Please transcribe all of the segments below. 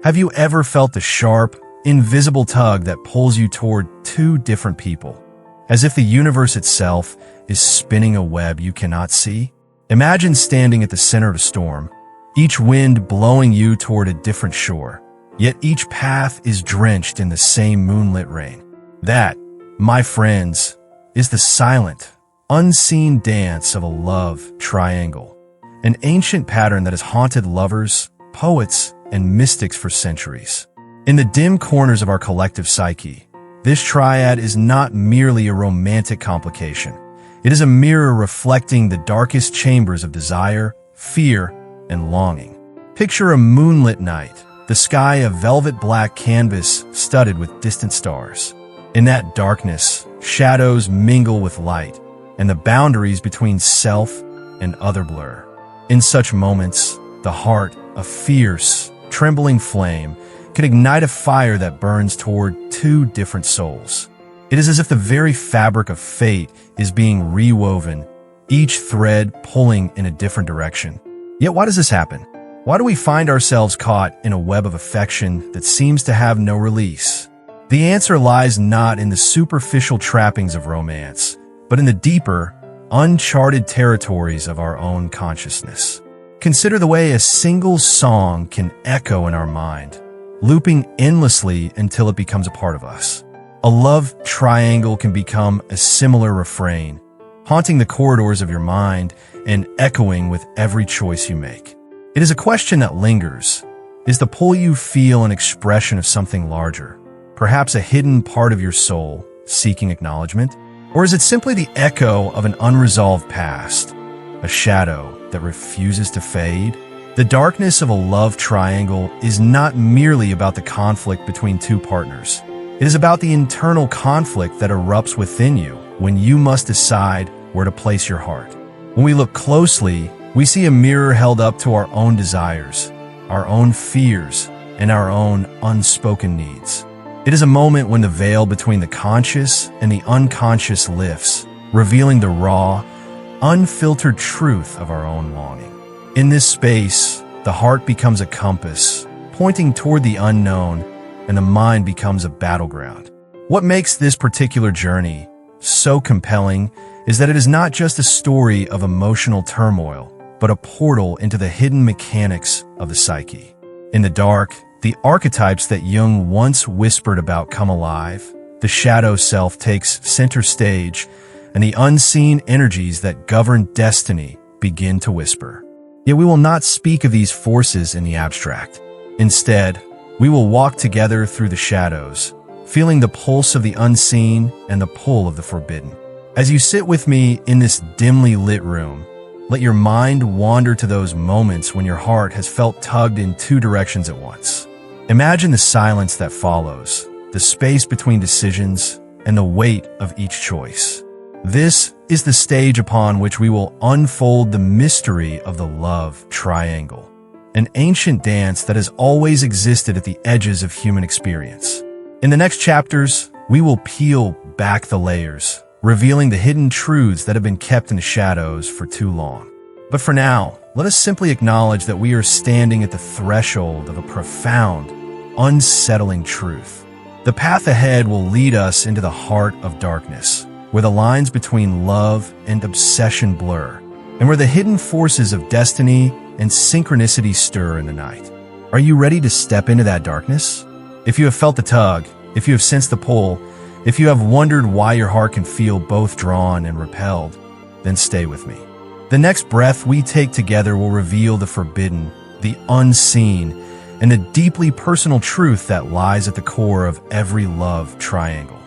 Have you ever felt the sharp, invisible tug that pulls you toward two different people, as if the universe itself is spinning a web you cannot see? Imagine standing at the center of a storm, each wind blowing you toward a different shore, yet each path is drenched in the same moonlit rain. That, my friends, is the silent, unseen dance of a love triangle, an ancient pattern that has haunted lovers, poets, and mystics for centuries. In the dim corners of our collective psyche, this triad is not merely a romantic complication. It is a mirror reflecting the darkest chambers of desire, fear, and longing. Picture a moonlit night, the sky a velvet black canvas studded with distant stars. In that darkness, shadows mingle with light, and the boundaries between self and other blur. In such moments, the heart, a fierce, trembling flame, can ignite a fire that burns toward two different souls. It is as if the very fabric of fate is being rewoven, each thread pulling in a different direction. Yet why does this happen? Why do we find ourselves caught in a web of affection that seems to have no release? The answer lies not in the superficial trappings of romance, but in the deeper, uncharted territories of our own consciousness. Consider the way a single song can echo in our mind, looping endlessly until it becomes a part of us. A love triangle can become a similar refrain, haunting the corridors of your mind and echoing with every choice you make. It is a question that lingers. Is the pull you feel an expression of something larger, perhaps a hidden part of your soul seeking acknowledgement? Or is it simply the echo of an unresolved past, a shadow that refuses to fade? The darkness of a love triangle is not merely about the conflict between two partners. It is about the internal conflict that erupts within you when you must decide where to place your heart. When we look closely, we see a mirror held up to our own desires, our own fears, and our own unspoken needs. It is a moment when the veil between the conscious and the unconscious lifts, revealing the raw, unfiltered truth of our own longing. In this space, the heart becomes a compass, pointing toward the unknown, and the mind becomes a battleground. What makes this particular journey so compelling is that it is not just a story of emotional turmoil, but a portal into the hidden mechanics of the psyche. In the dark, the archetypes that Jung once whispered about come alive, the shadow self takes center stage, and the unseen energies that govern destiny begin to whisper. Yet we will not speak of these forces in the abstract. Instead, we will walk together through the shadows, feeling the pulse of the unseen and the pull of the forbidden. As you sit with me in this dimly lit room, let your mind wander to those moments when your heart has felt tugged in two directions at once. Imagine the silence that follows, the space between decisions, and the weight of each choice. This is the stage upon which we will unfold the mystery of the love triangle, an ancient dance that has always existed at the edges of human experience. In the next chapters, we will peel back the layers, revealing the hidden truths that have been kept in the shadows for too long. But for now, let us simply acknowledge that we are standing at the threshold of a profound, unsettling truth. The path ahead will lead us into the heart of darkness, where the lines between love and obsession blur, and where the hidden forces of destiny and synchronicity stir in the night. Are you ready to step into that darkness? If you have felt the tug, if you have sensed the pull, if you have wondered why your heart can feel both drawn and repelled, then stay with me. The next breath we take together will reveal the forbidden, the unseen, and the deeply personal truth that lies at the core of every love triangle.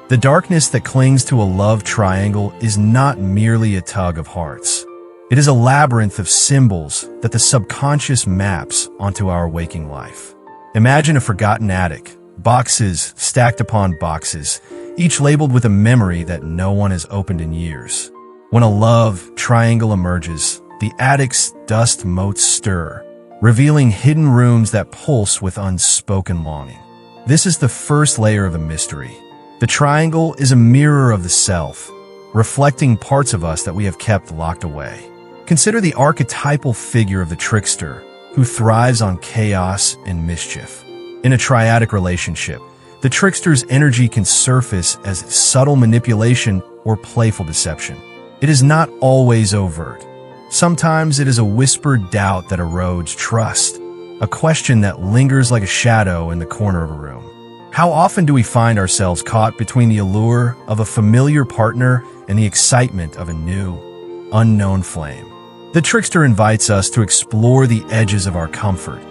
The darkness that clings to a love triangle is not merely a tug of hearts. It is a labyrinth of symbols that the subconscious maps onto our waking life. Imagine a forgotten attic, boxes stacked upon boxes, each labeled with a memory that no one has opened in years. When a love triangle emerges, the attic's dust motes stir, revealing hidden rooms that pulse with unspoken longing. This is the first layer of the mystery. The triangle is a mirror of the self, reflecting parts of us that we have kept locked away. Consider the archetypal figure of the trickster, who thrives on chaos and mischief. In a triadic relationship, the trickster's energy can surface as subtle manipulation or playful deception. It is not always overt. Sometimes it is a whispered doubt that erodes trust, a question that lingers like a shadow in the corner of a room. How often do we find ourselves caught between the allure of a familiar partner and the excitement of a new, unknown flame? The trickster invites us to explore the edges of our comfort,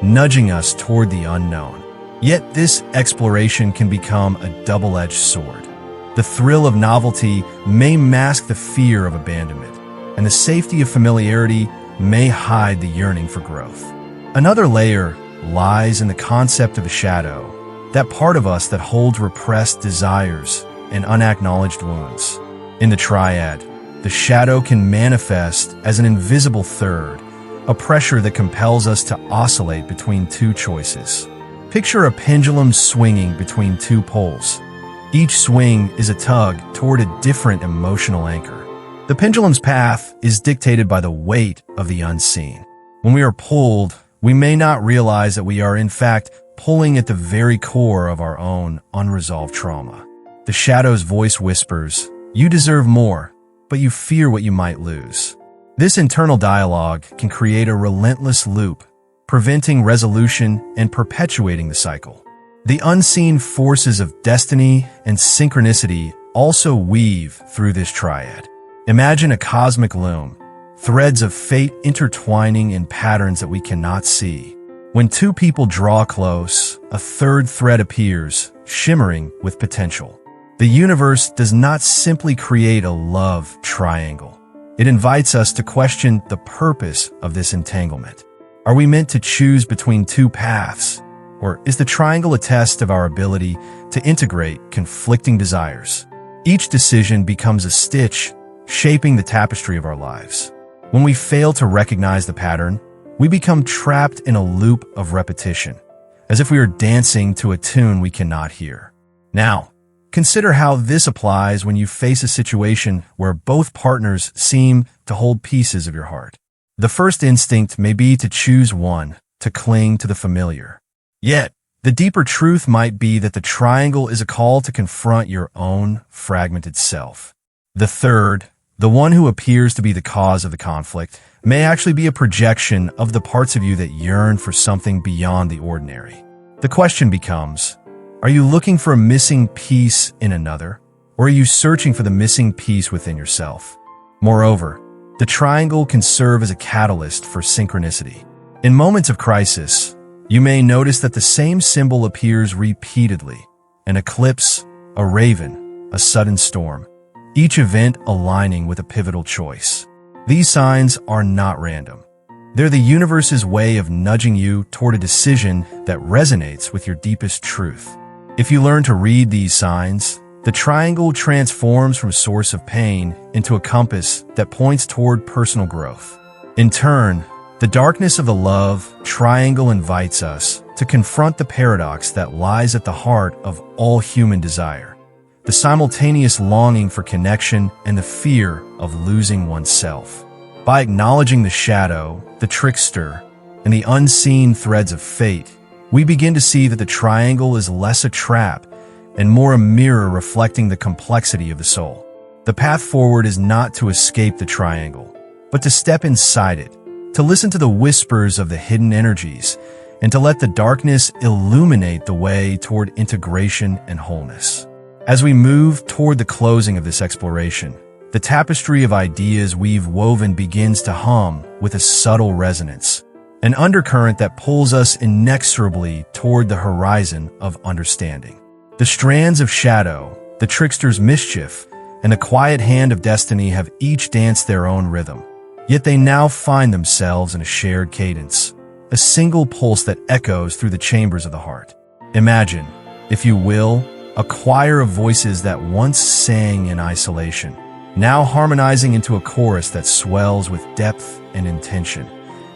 nudging us toward the unknown. Yet this exploration can become a double-edged sword. The thrill of novelty may mask the fear of abandonment, and the safety of familiarity may hide the yearning for growth. Another layer lies in the concept of a shadow, that part of us that holds repressed desires and unacknowledged wounds. In the triad, the shadow can manifest as an invisible third, a pressure that compels us to oscillate between two choices. Picture a pendulum swinging between two poles. Each swing is a tug toward a different emotional anchor. The pendulum's path is dictated by the weight of the unseen. When we are pulled, we may not realize that we are, in fact, pulling at the very core of our own unresolved trauma. The shadow's voice whispers, "You deserve more," but you fear what you might lose. This internal dialogue can create a relentless loop, preventing resolution and perpetuating the cycle. The unseen forces of destiny and synchronicity also weave through this triad. Imagine a cosmic loom, threads of fate intertwining in patterns that we cannot see. When two people draw close, a third thread appears, shimmering with potential. The universe does not simply create a love triangle. It invites us to question the purpose of this entanglement. Are we meant to choose between two paths? Or is the triangle a test of our ability to integrate conflicting desires? Each decision becomes a stitch, shaping the tapestry of our lives. When we fail to recognize the pattern, we become trapped in a loop of repetition, as if we are dancing to a tune we cannot hear. Now, consider how this applies when you face a situation where both partners seem to hold pieces of your heart. The first instinct may be to choose one, to cling to the familiar. Yet, the deeper truth might be that the triangle is a call to confront your own fragmented self. The third, the one who appears to be the cause of the conflict, may actually be a projection of the parts of you that yearn for something beyond the ordinary. The question becomes, are you looking for a missing piece in another, or are you searching for the missing piece within yourself? Moreover, the triangle can serve as a catalyst for synchronicity. In moments of crisis, you may notice that the same symbol appears repeatedly: an eclipse, a raven, a sudden storm, each event aligning with a pivotal choice. These signs are not random. They're the universe's way of nudging you toward a decision that resonates with your deepest truth. If you learn to read these signs, the triangle transforms from a source of pain into a compass that points toward personal growth. In turn, the darkness of the love triangle invites us to confront the paradox that lies at the heart of all human desire: the simultaneous longing for connection and the fear of losing oneself. By acknowledging the shadow, the trickster, and the unseen threads of fate, we begin to see that the triangle is less a trap and more a mirror reflecting the complexity of the soul. The path forward is not to escape the triangle, but to step inside it, to listen to the whispers of the hidden energies, and to let the darkness illuminate the way toward integration and wholeness. As we move toward the closing of this exploration, the tapestry of ideas we've woven begins to hum with a subtle resonance, an undercurrent that pulls us inexorably toward the horizon of understanding. The strands of shadow, the trickster's mischief, and the quiet hand of destiny have each danced their own rhythm, yet they now find themselves in a shared cadence, a single pulse that echoes through the chambers of the heart. Imagine, if you will, a choir of voices that once sang in isolation, now harmonizing into a chorus that swells with depth and intention,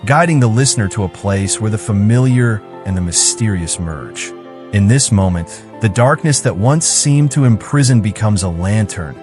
guiding the listener to a place where the familiar and the mysterious merge. In this moment, the darkness that once seemed to imprison becomes a lantern,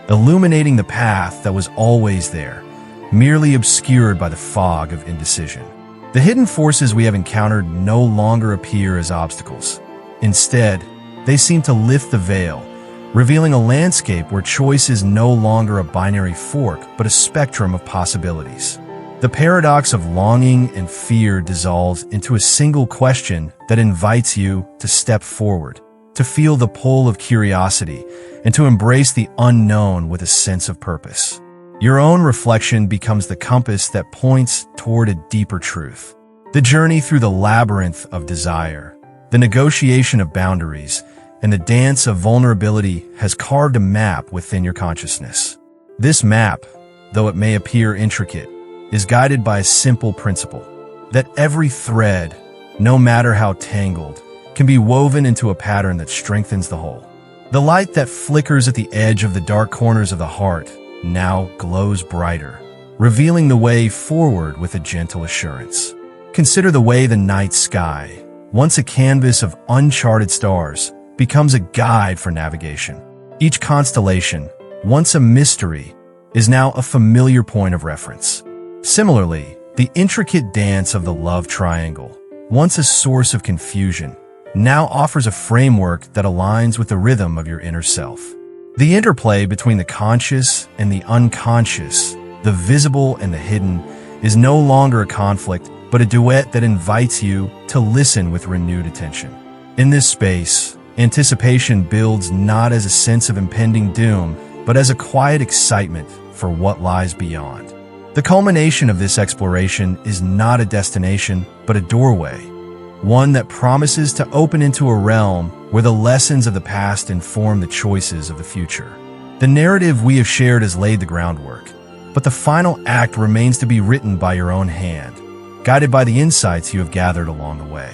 illuminating the path that was always there, merely obscured by the fog of indecision. The hidden forces we have encountered no longer appear as obstacles. Instead, they seem to lift the veil, revealing a landscape where choice is no longer a binary fork, but a spectrum of possibilities. The paradox of longing and fear dissolves into a single question that invites you to step forward, to feel the pull of curiosity, and to embrace the unknown with a sense of purpose. Your own reflection becomes the compass that points toward a deeper truth. The journey through the labyrinth of desire, the negotiation of boundaries, and the dance of vulnerability has carved a map within your consciousness. This map, though it may appear intricate, is guided by a simple principle, that every thread, no matter how tangled, can be woven into a pattern that strengthens the whole. The light that flickers at the edge of the dark corners of the heart now glows brighter, revealing the way forward with a gentle assurance. Consider the way the night sky, once a canvas of uncharted stars, becomes a guide for navigation. Each constellation, once a mystery, is now a familiar point of reference. Similarly, the intricate dance of the love triangle, once a source of confusion, now offers a framework that aligns with the rhythm of your inner self. The interplay between the conscious and the unconscious, the visible and the hidden, is no longer a conflict, but a duet that invites you to listen with renewed attention. In this space, anticipation builds not as a sense of impending doom, but as a quiet excitement for what lies beyond. The culmination of this exploration is not a destination, but a doorway, one that promises to open into a realm where the lessons of the past inform the choices of the future. The narrative we have shared has laid the groundwork, but the final act remains to be written by your own hand, guided by the insights you have gathered along the way.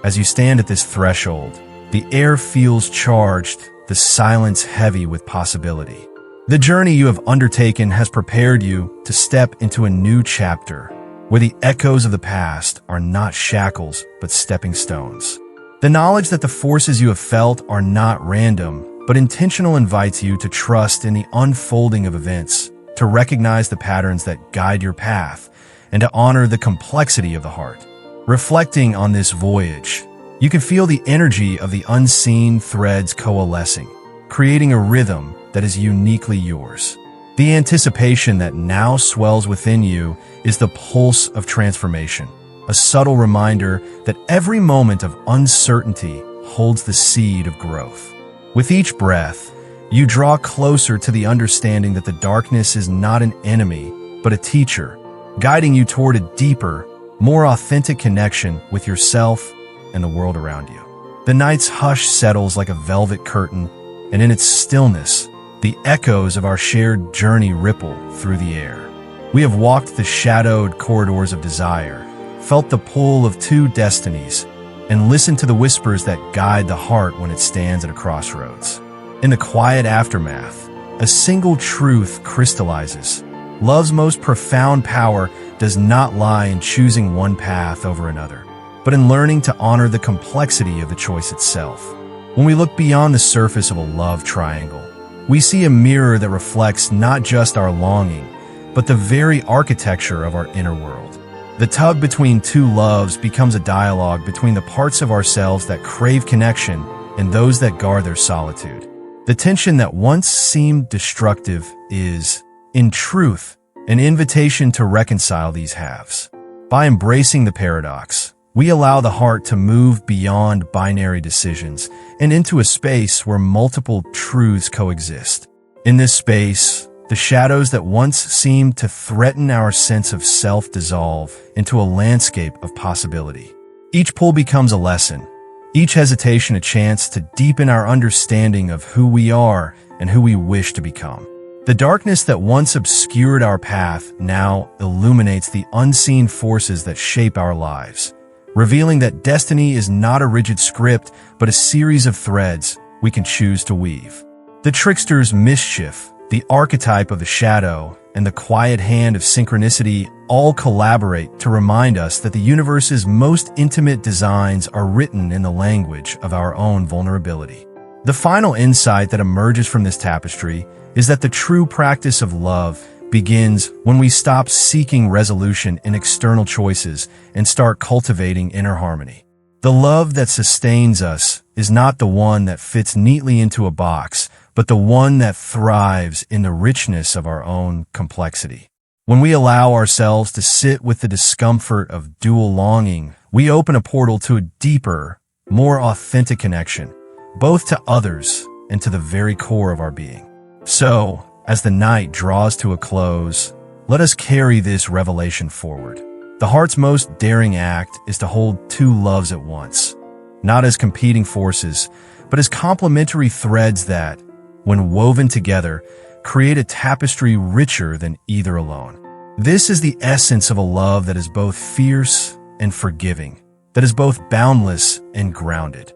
As you stand at this threshold, the air feels charged, the silence heavy with possibility. The journey you have undertaken has prepared you to step into a new chapter, where the echoes of the past are not shackles, but stepping stones. The knowledge that the forces you have felt are not random, but intentional invites you to trust in the unfolding of events, to recognize the patterns that guide your path, and to honor the complexity of the heart. Reflecting on this voyage, you can feel the energy of the unseen threads coalescing, creating a rhythm that is uniquely yours. The anticipation that now swells within you is the pulse of transformation, a subtle reminder that every moment of uncertainty holds the seed of growth. With each breath, you draw closer to the understanding that the darkness is not an enemy, but a teacher, guiding you toward a deeper, more authentic connection with yourself and the world around you. The night's hush settles like a velvet curtain, and in its stillness, the echoes of our shared journey ripple through the air. We have walked the shadowed corridors of desire, felt the pull of two destinies, and listened to the whispers that guide the heart when it stands at a crossroads. In the quiet aftermath, a single truth crystallizes. Love's most profound power does not lie in choosing one path over another, but in learning to honor the complexity of the choice itself. When we look beyond the surface of a love triangle, we see a mirror that reflects not just our longing, but the very architecture of our inner world. The tug between two loves becomes a dialogue between the parts of ourselves that crave connection and those that guard their solitude. The tension that once seemed destructive is, in truth, an invitation to reconcile these halves. By embracing the paradox, we allow the heart to move beyond binary decisions and into a space where multiple truths coexist. In this space, the shadows that once seemed to threaten our sense of self dissolve into a landscape of possibility. Each pull becomes a lesson, each hesitation a chance to deepen our understanding of who we are and who we wish to become. The darkness that once obscured our path now illuminates the unseen forces that shape our lives, revealing that destiny is not a rigid script, but a series of threads we can choose to weave. The trickster's mischief, the archetype of the shadow, and the quiet hand of synchronicity all collaborate to remind us that the universe's most intimate designs are written in the language of our own vulnerability. The final insight that emerges from this tapestry is that the true practice of love begins when we stop seeking resolution in external choices and start cultivating inner harmony. The love that sustains us is not the one that fits neatly into a box, but the one that thrives in the richness of our own complexity. When we allow ourselves to sit with the discomfort of dual longing, we open a portal to a deeper, more authentic connection, both to others and to the very core of our being. So, as the night draws to a close, let us carry this revelation forward. The heart's most daring act is to hold two loves at once, not as competing forces, but as complementary threads that, when woven together, create a tapestry richer than either alone. This is the essence of a love that is both fierce and forgiving, that is both boundless and grounded.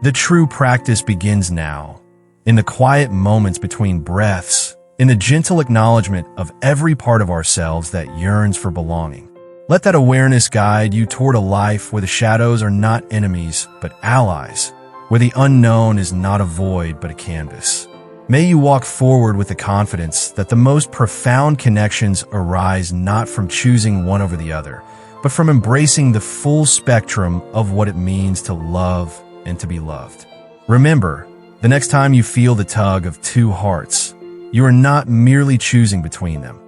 The true practice begins now, in the quiet moments between breaths, in the gentle acknowledgement of every part of ourselves that yearns for belonging. Let that awareness guide you toward a life where the shadows are not enemies, but allies, where the unknown is not a void, but a canvas. May you walk forward with the confidence that the most profound connections arise not from choosing one over the other, but from embracing the full spectrum of what it means to love and to be loved. Remember, the next time you feel the tug of two hearts, you are not merely choosing between them.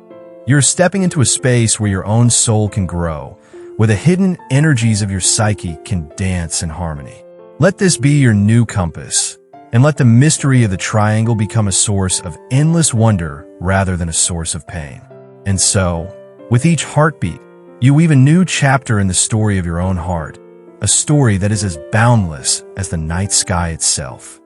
You're stepping into a space where your own soul can grow, where the hidden energies of your psyche can dance in harmony. Let this be your new compass, and let the mystery of the triangle become a source of endless wonder rather than a source of pain. And so, with each heartbeat, you weave a new chapter in the story of your own heart, a story that is as boundless as the night sky itself.